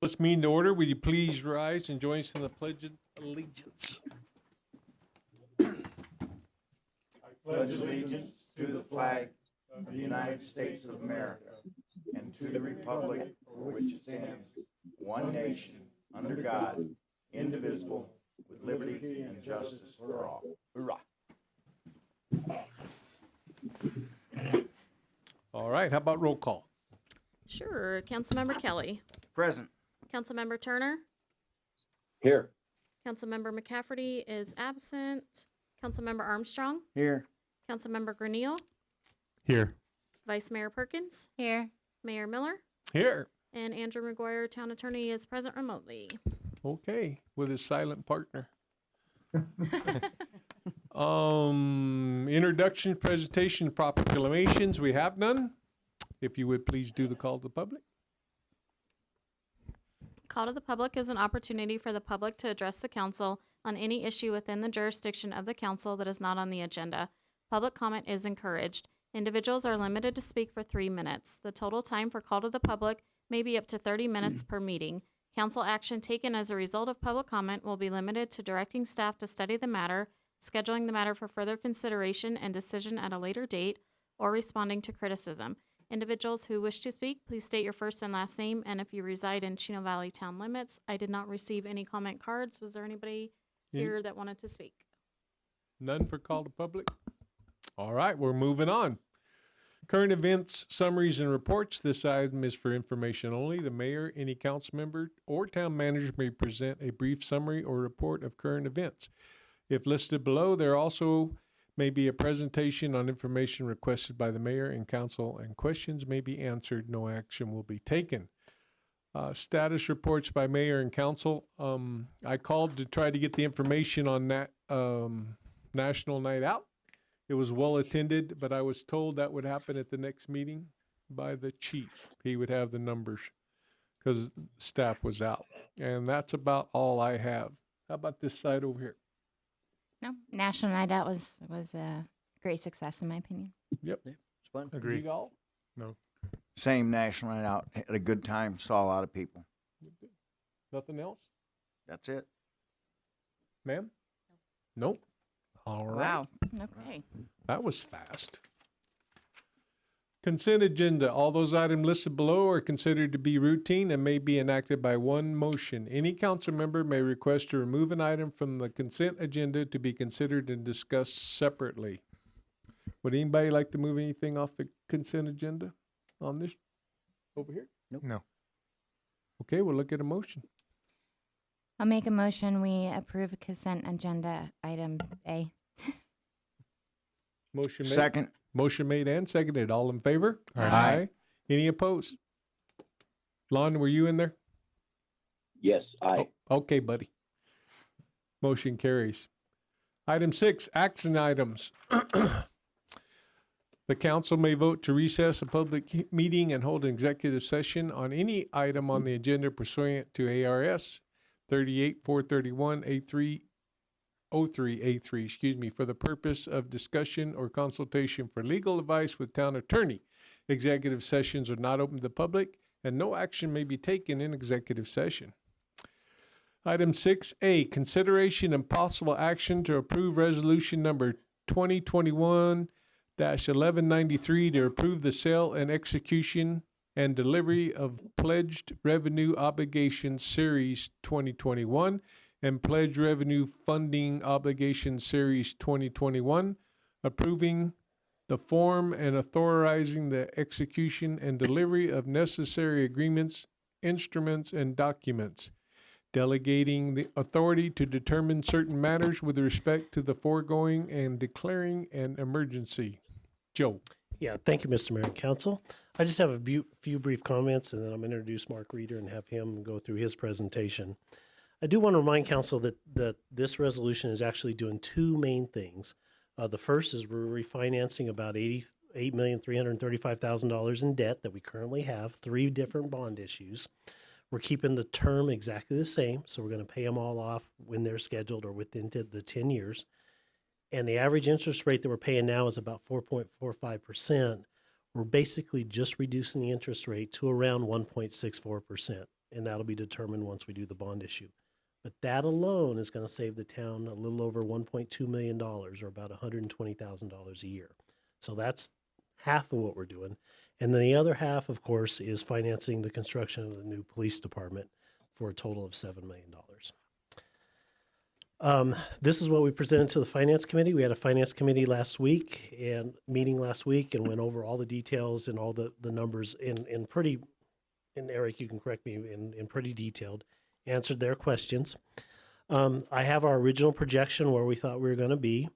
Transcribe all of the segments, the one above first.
Let's meet in order. Will you please rise and join us in the Pledge of Allegiance? Pledge allegiance to the flag of the United States of America and to the republic for which it stands, one nation, under God, indivisible, with liberty and justice for all. Hoorah. All right, how about roll call? Sure. Councilmember Kelly. Present. Councilmember Turner. Here. Councilmember McCafferty is absent. Councilmember Armstrong. Here. Councilmember Grineal. Here. Vice Mayor Perkins. Here. Mayor Miller. Here. And Andrew McGuire, Town Attorney, is present remotely. Okay, with his silent partner. Introduction, presentation, proclamations. We have none. If you would please do the call to the public. Call to the public is an opportunity for the public to address the council on any issue within the jurisdiction of the council that is not on the agenda. Public comment is encouraged. Individuals are limited to speak for 3 minutes. The total time for call to the public may be up to 30 minutes per meeting. Council action taken as a result of public comment will be limited to directing staff to study the matter, scheduling the matter for further consideration and decision at a later date, or responding to criticism. Individuals who wish to speak, please state your first and last name, and if you reside in Chino Valley town limits. I did not receive any comment cards. Was there anybody here that wanted to speak? None for call to public? All right, we're moving on. Current events, summaries, and reports. This item is for information only. The mayor, any council member, or town manager may present a brief summary or report of current events. If listed below, there also may be a presentation on information requested by the mayor and council, and questions may be answered. No action will be taken. Status reports by mayor and council. I called to try to get the information on that National Night Out. It was well attended, but I was told that would happen at the next meeting by the chief. He would have the numbers because staff was out. And that's about all I have. How about this side over here? No, National Night Out was a great success in my opinion. Yep. It's fun. Agree. All? Same National Night Out. Had a good time. Saw a lot of people. Nothing else? That's it. Ma'am? Nope. All right. Wow. Okay. That was fast. Consent agenda. All those items listed below are considered to be routine and may be enacted by one motion. Any council member may request to remove an item from the consent agenda to be considered and discussed separately. Would anybody like to move anything off the consent agenda on this over here? Nope. No. Okay, we'll look at a motion. I'll make a motion. We approve a consent agenda item A. Motion made. Second. Motion made and seconded. All in favor? Aye. Any opposed? Lon, were you in there? Yes, aye. Oh, okay, buddy. Motion carries. Item 6, action items. The council may vote to recess a public meeting and hold an executive session on any item on the agenda pursuant to ARS 38-431-A303A3, for the purpose of discussion or consultation for legal advice with town attorney. Executive sessions are not open to the public, and no action may be taken in executive session. Item 6A, consideration and possible action to approve resolution number 2021-1193 to approve the sale and execution and delivery of Pledged Revenue Obligations Series 2021 and Pledged Revenue Funding Obligations Series 2021, approving the form and authorizing the execution and delivery of necessary agreements, instruments, and documents, delegating the authority to determine certain matters with respect to the foregoing, and declaring an emergency. Joe. Yeah, thank you, Mr. Mayor and Council. I just have a few brief comments, and then I'm going to introduce Mark Reeder and have him go through his presentation. I do want to remind Council that this resolution is actually doing two main things. The first is we're refinancing about $88,335,000 in debt that we currently have, 3 different bond issues. We're keeping the term exactly the same, so we're going to pay them all off when they're scheduled or within the 10 years. And the average interest rate that we're paying now is about 4.45%. We're basically just reducing the interest rate to around 1.64%. and that'll be determined once we do the bond issue. But that alone is going to save the town a little over $1.2 million, or about $120,000 a year. So that's half of what we're doing. And then the other half, of course, is financing the construction of the new police department for a total of $7 million. This is what we presented to the finance committee. We had a finance committee meeting last week, and went over all the details and all the numbers in pretty, and Eric, you can correct me, in pretty detailed, answered their questions. I have our original projection where we thought we were going to be.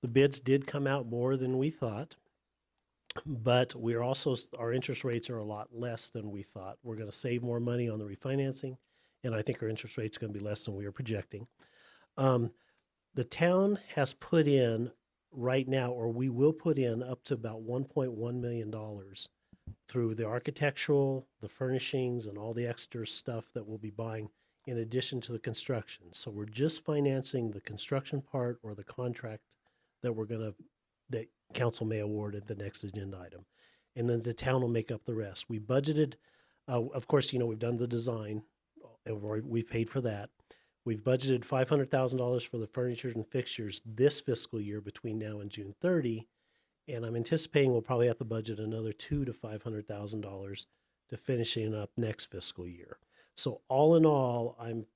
The bids did come out more than we thought, but our interest rates are a lot less than we thought. We're going to save more money on the refinancing, and I think our interest rate's going to be less than we were projecting. The town has put in right now, or we will put in up to about $1.1 million through the architectural, the furnishings, and all the extra stuff that we'll be buying in addition to the construction. So we're just financing the construction part or the contract that council may award at the next agenda item. And then the town will make up the rest. We budgeted, of course, we've done the design and we've paid for that. We've budgeted $500,000 for the furniture and fixtures this fiscal year between now and June 30. And I'm anticipating we'll probably have to budget another $200,000 to $500,000 to finishing up next fiscal year. So all in all, I'm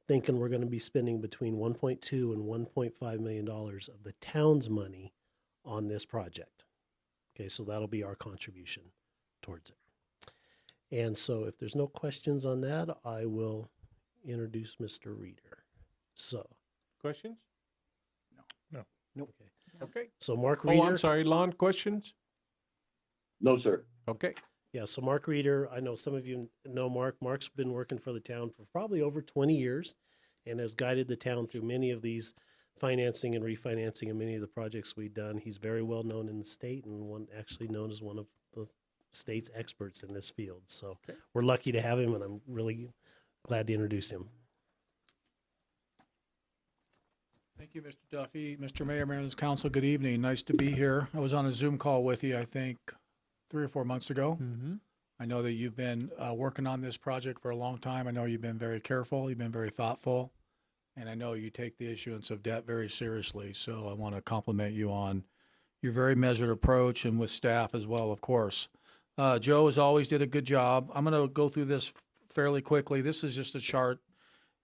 thinking we're going to be spending between $1.2 and $1.5 million of the town's money on this project. Okay, so that'll be our contribution towards it. And so if there's no questions on that, I will introduce Mr. Reeder. So, Questions? No. okay. Okay. So Mark Oh, Reeder. I'm sorry, Lon, questions? No, sir. Okay. Yeah, so Mark Reeder, I know some of you know Mark. Mark's been working for the town for probably over 20 years and has guided the town through many of these financing and refinancing and many of the projects we've done. He's very well known in the state and actually known as one of the state's experts in this field. So we're lucky to have him, and I'm really glad to introduce him. Thank you, Mr. Duffy. Mr. Mayor, members of council, good evening. Nice to be here. I was on a Zoom call with you, I think, 3 or 4 months ago. Mm-hmm. I know that you've been working on this project for a long time. I know you've been very careful. You've been very thoughtful. And I know you take the issuance of debt very seriously. So I want to compliment you on your very measured approach, and with staff as well, of course. Joe, as always, did a good job. I'm going to go through this fairly quickly. This is just a chart.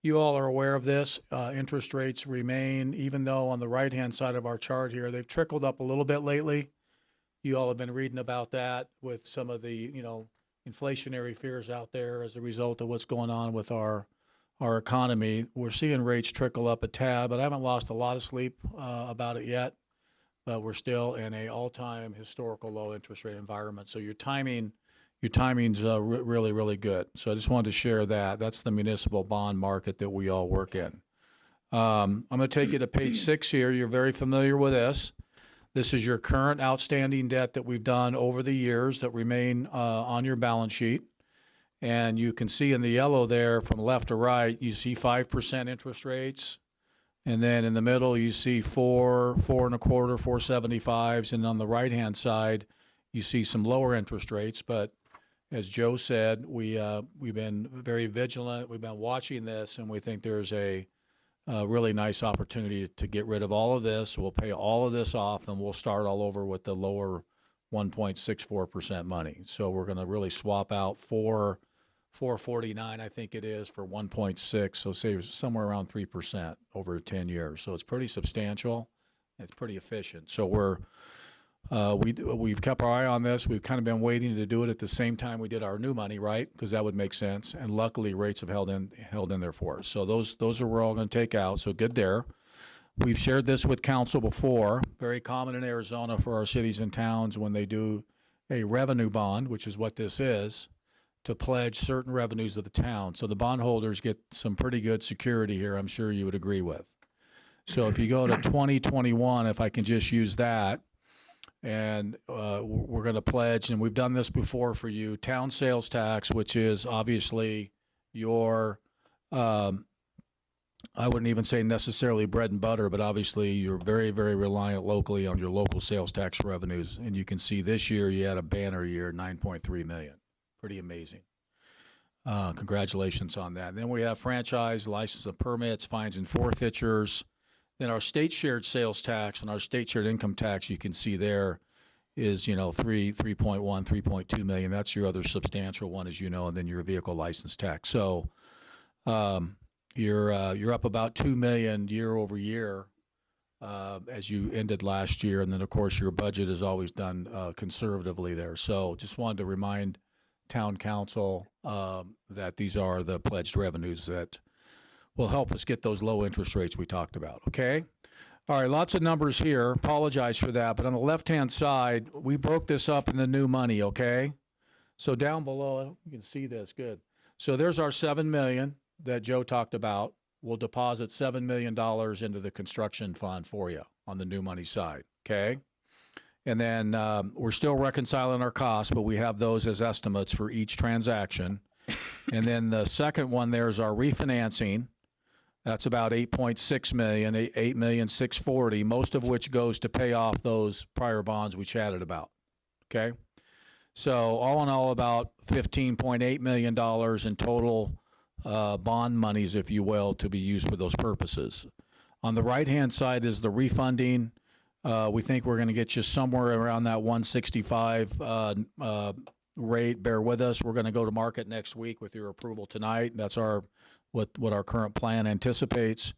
You all are aware of this. Interest rates remain, even though on the right-hand side of our chart here, they've trickled up a little bit lately. You all have been reading about that with some of the, inflationary fears out there as a result of what's going on with our economy. We're seeing rates trickle up a tad, but I haven't lost a lot of sleep about it yet. But we're still in a all-time historical low interest rate environment. So your timing's really, really good. So I just wanted to share that. That's the municipal bond market that we all work in. I'm going to take you to page 6 here. You're very familiar with this. This is your current outstanding debt that we've done over the years that remain on your balance sheet. And you can see in the yellow there from left to right, you see 5% interest rates. And then in the middle, you see 4, 4.25, 4.75s. And on the right-hand side, you see some lower interest rates. But as Joe said, we've been very vigilant. We've been watching this, and we think there's a really nice opportunity to get rid of all of this. We'll pay all of this off, and we'll start all over with the lower 1.64% money. So we're going to really swap out 4.49, I think it is, for 1.6. So save somewhere around 3% over 10 years. So it's pretty substantial. It's pretty efficient. So we've kept our eye on this. We've kind of been waiting to do it at the same time we did our new money, right? Because that would make sense. And luckily, rates have held in there for us. So those are we're all going to take out. So good there. We've shared this with council before. Very common in Arizona for our cities and towns when they do a revenue bond, which is what this is, to pledge certain revenues of the town. So the bondholders get some pretty good security here, I'm sure you would agree with. So if you go to 2021, if I can just use that, and we're going to pledge, and we've done this before for you, town sales tax, which is obviously your, I wouldn't even say necessarily bread and butter, but obviously you're very, very reliant locally on your local sales tax revenues. And you can see this year you had a banner year, $9.3 million. Pretty amazing. Congratulations on that. Then we have franchise, license and permits, fines and forfeitures. Then our state shared sales tax and our state shared income tax, you can see there is, 3.1, 3.2 million. That's your other substantial one, as you know, and then your vehicle license tax. So you're up about 2 million year over year as you ended last year. And then, of course, your budget is always done conservatively there. So just wanted to remind town council that these are the pledged revenues that will help us get those low interest rates we talked about, okay? All right, lots of numbers here. Apologize for that. But on the left-hand side, we broke this up into new money, okay? So down below, you can see this, good. So there's our $7 million that Joe talked about. We'll deposit $7 million into the construction fund for you on the new money side, okay? And then we're still reconciling our costs, but we have those as estimates for each transaction. And then the second one there is our refinancing. That's about 8.6 million, 8,640,000, most of which goes to pay off those prior bonds we chatted about. Okay? So all in all, about $15.8 million in total bond monies, if you will, to be used for those purposes. On the right-hand side is the refunding. We think we're going to get you somewhere around that 165 rate. Bear with us. We're going to go to market next week with your approval tonight. That's what our current plan anticipates,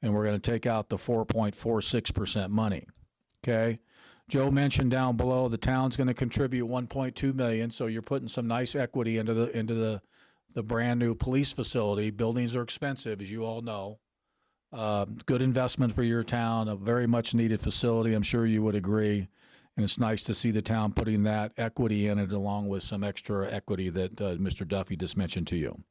and we're going to take out the 4.46% money. Okay. Joe mentioned down below the town's going to contribute 1.2 million, so you're putting some nice equity into the brand new police facility. Buildings are expensive, as you all know. Good investment for your town, a very much needed facility. I'm sure you would agree. And it's nice to see the town putting that equity in it along with some extra equity that Mr. Duffy just mentioned to you.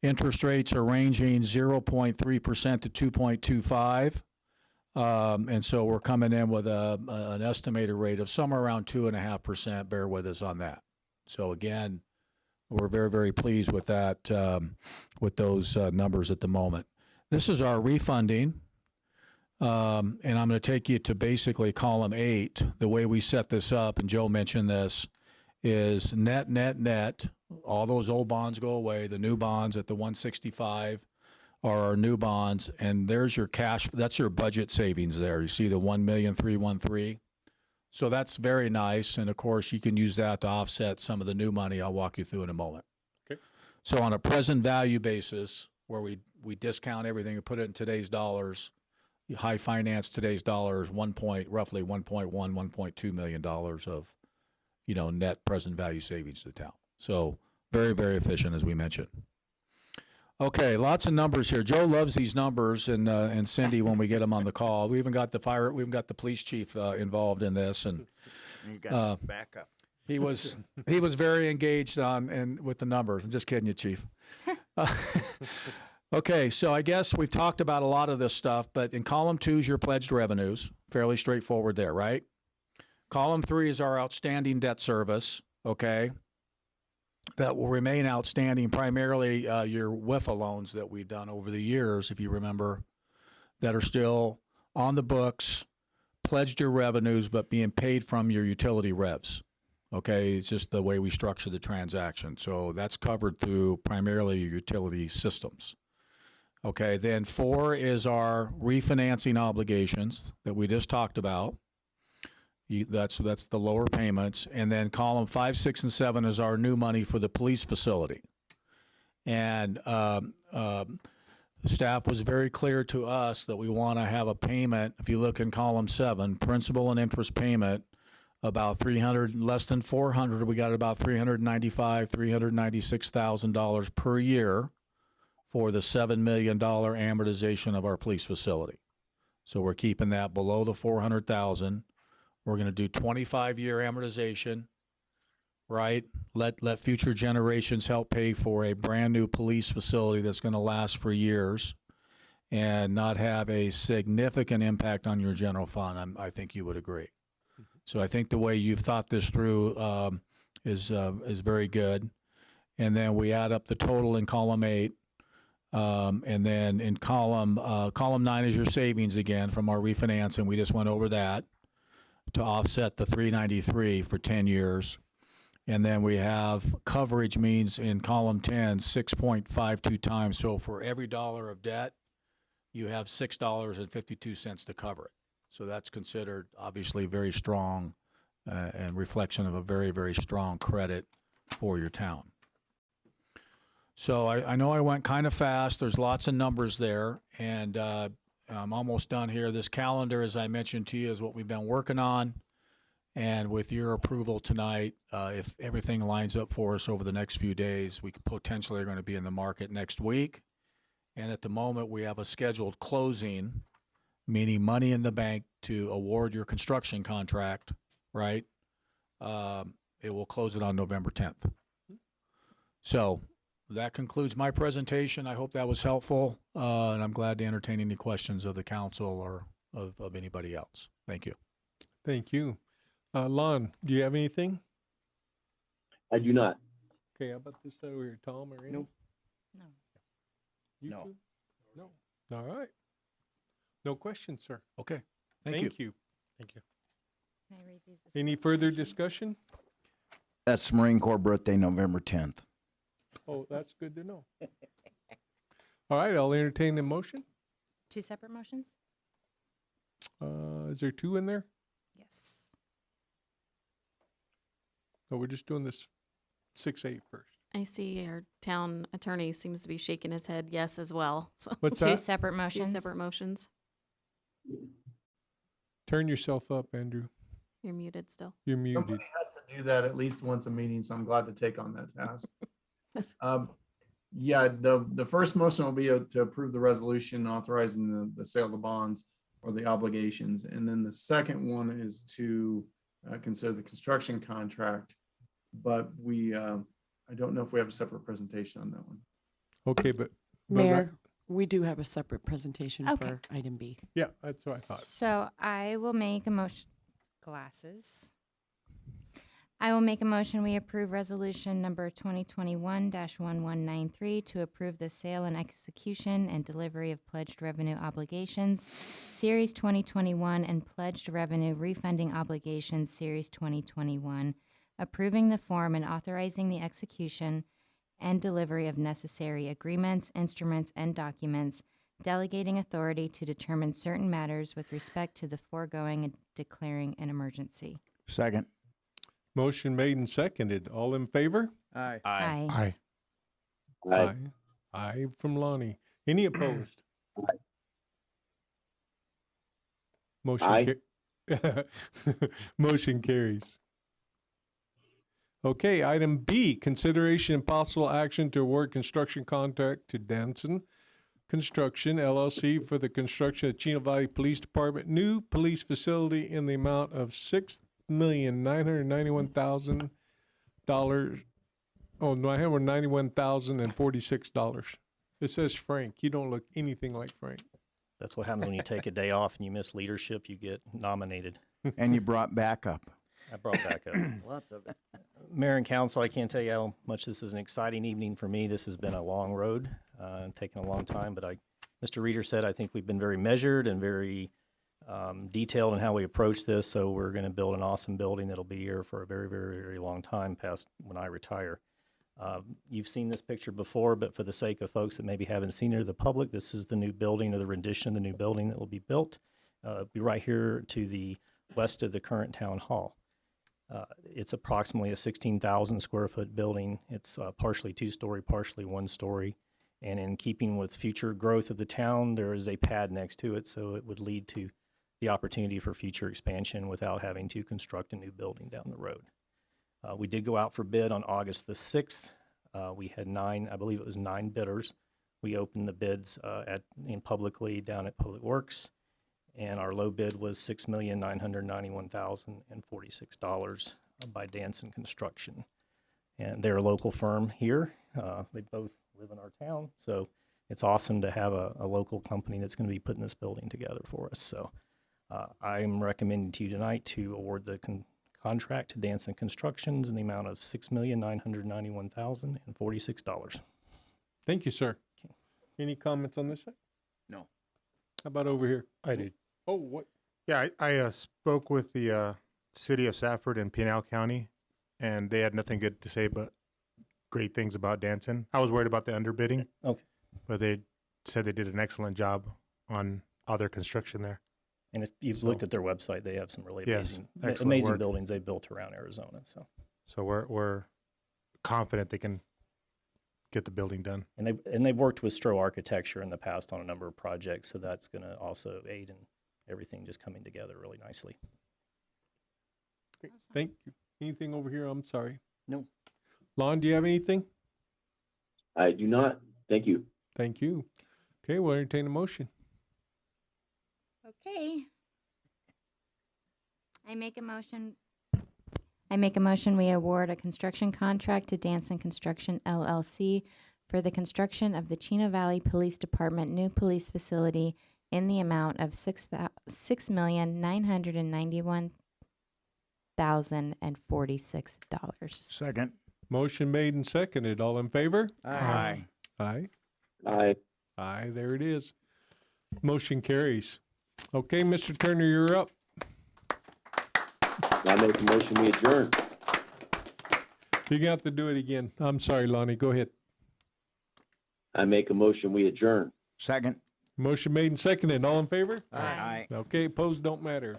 Interest rates are ranging 0.3% to 2.25. And so we're coming in with an estimated rate of somewhere around 2.5%. Bear with us on that. So again, we're very, very pleased with that, with those numbers at the moment. This is our refunding, and I'm going to take you to basically column 8. The way we set this up, and Joe mentioned this, is net, net, net. All those old bonds go away. The new bonds at the 165 are our new bonds, and there's your cash. That's your budget savings there. You see the 1,313,000. So that's very nice, and of course you can use that to offset some of the new money I'll walk you through in a moment. Okay. So on a present value basis, where we discount everything and put it in today's dollars, high finance today's dollars, roughly $1.2 million of, net present value savings to the town. So very, very efficient, as we mentioned. Okay, lots of numbers here. Joe loves these numbers, and Cindy when we get them on the call. We even got the police chief involved in this, and You got some backup. he was very engaged with the numbers. I'm just kidding you, Chief. Okay, so I guess we've talked about a lot of this stuff, but in column 2 is your pledged revenues. Fairly straightforward there, right? Column 3 is our outstanding debt service, okay? That will remain outstanding, primarily your WIFA loans that we've done over the years, if you remember, that are still on the books, pledged your revenues, but being paid from your utility revs. Okay, it's just the way we structure the transaction. So that's covered through primarily your utility systems. Okay, then 4 is our refinancing obligations that we just talked about. That's the lower payments. And then column 5, 6, and 7 is our new money for the police facility. And staff was very clear to us that we want to have a payment. If you look in column 7, principal and interest payment, about less than 400. We got about $396,000 per year for the $7 million amortization of our police facility. So we're keeping that below the $400,000. We're going to do 25-year amortization, right? Let future generations help pay for a brand new police facility that's going to last for years and not have a significant impact on your general fund. I think you would agree. So I think the way you've thought this through is very good. And then we add up the total in column 8. And then in column 9 is your savings again from our refinance, and we just went over that to offset the $393 for 10 years. And then we have coverage means in column 10, 6.52 times. So for every dollar of debt, you have $6.52 to cover it. So that's considered obviously very strong and reflection of a very, very strong credit for your town. So I know I went kind of fast. There's lots of numbers there, and I'm almost done here. This calendar, as I mentioned to you, is what we've been working on. And with your approval tonight, if everything lines up for us over the next few days, we potentially are going to be in the market next week. And at the moment, we have a scheduled closing, meaning money in the bank to award your construction contract, right? It will close it on November 10th. So that concludes my presentation. I hope that was helpful, and I'm glad to entertain any questions of the council or of anybody else. Thank you. Thank you. Lon, do you have anything? I do not. Okay, how about this over here, Tom or any? Nope. No. You No. two? No. All right. No questions, sir. Okay. Thank you. Thank you. Thank you. Can I read these as Any separate further motions? discussion? That's Marine Corps birthday, November 10th. Oh, that's good to know. All right, I'll entertain the motion. 2 separate motions? Is there 2 in there? Yes. No, we're just doing this 6A first. I see our town attorney seems to be shaking his head yes as well. So What's 2 that? separate 2 motions? separate motions. Turn yourself up, Andrew. You're muted still. You're muted. Somebody has to do that at least once a meeting, so I'm glad to take on that task. Yeah, the first motion will be to approve the resolution authorizing the sale of the bonds or the obligations. And then the second one is to consider the construction contract. But I don't know if we have a separate presentation on that one. Okay, but Mayor, we do have a separate presentation Okay. for item B. yeah, that's what I thought. So I will make a motion. Glasses. I will make a motion. We approve resolution number 2021-1193 to approve the sale and execution and delivery of pledged revenue obligations, Series 2021, and pledged revenue refunding obligations, Series 2021, approving the form and authorizing the execution and delivery of necessary agreements, instruments, and documents, delegating authority to determine certain matters with respect to the foregoing and declaring an emergency. Second. Motion made and seconded. All in favor? Aye. Aye. Aye. Aye from Lonnie. Any opposed? Aye. Motion Motion carries. Okay, item B, consideration and possible action to award construction contract to Danson Construction LLC for the construction of Chino Valley Police Department new police facility in the amount of $6,991,000. Oh, $991,046. It says Frank. You don't look anything like Frank. That's what happens when you take a day off and you miss leadership, you get nominated. And you brought backup. I brought back up. Lots of it. Mayor and council, I can't tell you how much this is an exciting evening for me. This has been a long road, taken a long time, but Mr. Reeder said, I think we've been very measured and very detailed in how we approach this. So we're going to build an awesome building that'll be here for a very, very, very long time past when I retire. You've seen this picture before, but for the sake of folks that maybe haven't seen it or the public, this is the new building or the rendition of the new building that will be built. It'll be right here to the west of the current town hall. It's approximately a 16,000 square foot building. It's partially 2-story, partially 1-story. And in keeping with future growth of the town, there is a pad next to it, so it would lead to the opportunity for future expansion without having to construct a new building down the road. We did go out for bid on August the 6th. We had 9 bidders. We opened the bids publicly down at Public Works, and our low bid was $6,991,046 by Danson Construction. And they're a local firm here. They both live in our town, so it's awesome to have a local company that's going to be putting this building together for us. So I'm recommending to you tonight to award the contract to Danson Constructions in the amount of $6,991,046. Thank you, sir. Any comments on this side? No. How about over here? I did. Oh, what? Yeah, I spoke with the city of Safford and Pinal County, and they had nothing good to say but great things about Danson. I was worried about the underbidding, Okay. but they said they did an excellent job on all their construction there. And if you've looked at their website, they have some really Yes, amazing, excellent amazing work. buildings they built around Arizona. So we're confident they can get the building done. And they've worked with Stroh Architecture in the past on a number of projects, so that's going to also aid in everything just coming together really nicely. Okay, thank you. Anything over here? I'm sorry. No. Lon, do you have anything? I do not. Thank you. Thank you. Okay, we'll entertain a motion. Okay. I make a motion we award a construction contract to Danson Construction LLC for the construction of the Chino Valley Police Department new police facility in the amount of $6,991,046. Second. Motion made and seconded. All in favor? Aye. Aye. Aye. Aye, there it is. Motion carries. Okay, Mr. Turner, you're up. I make a motion we adjourn. You're going to have to do it again. I'm sorry, Lonnie. Go ahead. I make a motion we adjourn. Second. Motion made and seconded. All in favor? Aye. Okay, opposed don't matter.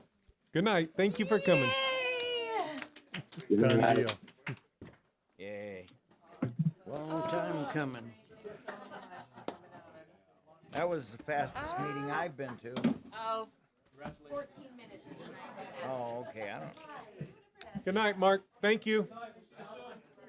Good night. Thank you for coming. Good Done night. deal. Yay. Long time coming. That was the fastest meeting I've been to. Oh, 14 minutes. Oh, okay. I don't. Good night, Mark. Thank you.